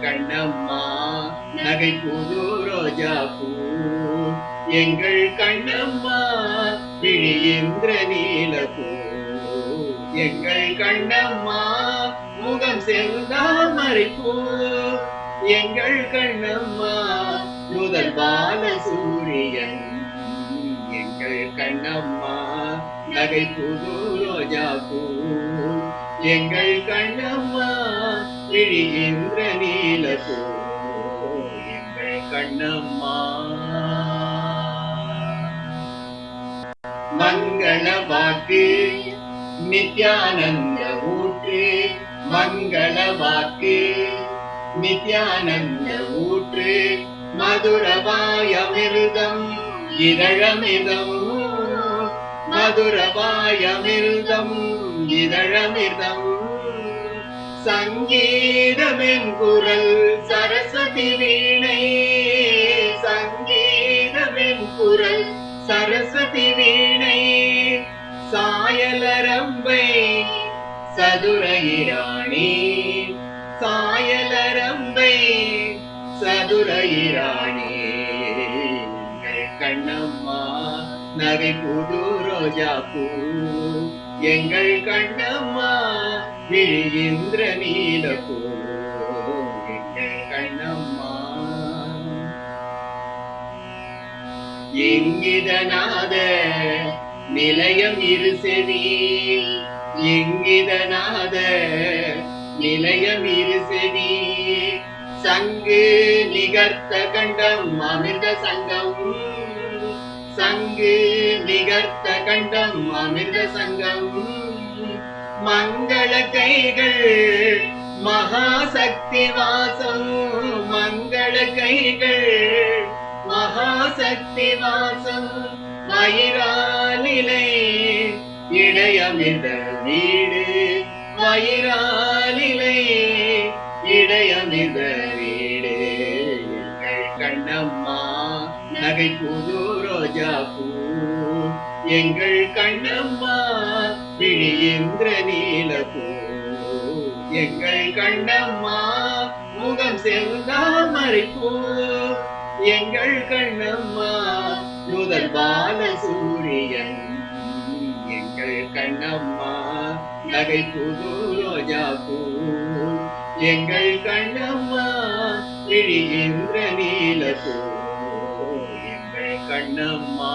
கண்ணம்மா நகை புது ரோஜா பூ எங்கள் கண்ணம்மா விழி இந்திர நீல பூ எங்கள் கண்ணம்மா முகம் செந்தாமரை பூ எங்கள் கண்ணம்மா முதல் பால சூரியன் எங்கள் கண்ணம்மா நகை புது ரோஜா பூ எங்கள் கண்ணம்மா விழி இந்திர நீல பூ எங்கள் கண்ணம்மா மங்கள வாக்கு நித்யானந்த ஊற்று மங்கள வாக்கு நித்யானந்த ஊற்று மதுரவாயமிருதம் இதழமிர்தம் மதுரவாயமிர்தம் இதழமிர்தம் சங்கீதமென் குரல் சரஸ்வதி வீணை சங்கீதமென் குரல் சரஸ்வதி வீணை சாயலரம்பை சதுரயிராணி சாயலரம்பை சதுரயிராணி கண்ணம்மா நகை புது ரோஜா பூ எங்கள் கண்ணம்மா விழி இந்திர நீல பூ எங்கள் கண்ணம்மா இங்கிதநாத நிலையம் இருசெவி இங்கிதநாத நிலையம் இருசெவி சங்கு நிகர்த்த கண்டம் அமிர்த சங்கம் சங்கு நிகர்த்த கண்டம் அமிர்த சங்கம் மங்கள கைகள் மகாசக்தி வாசம் மங்கள கைகள் மகாசக்தி வாசம் வயிறாலிலை இடையமிர்த வீடு வயிறாலிலை இடையமிர்த வீடு எங்கள் கண்ணம்மா நகை புது ரோஜா பூ எங்கள் கண்ணம்மா விழி இந்திர நீல பூ எங்கள் கண்ணம்மா முகம் செந்தாமரை பூ எங்கள் கண்ணம்மா முதல் பால சூரியன் எங்கள் கண்ணம்மா நகை புது ரோஜா பூ எங்கள் கண்ணம்மா விழி இந்திர நீல பூ எங்கள் கண்ணம்மா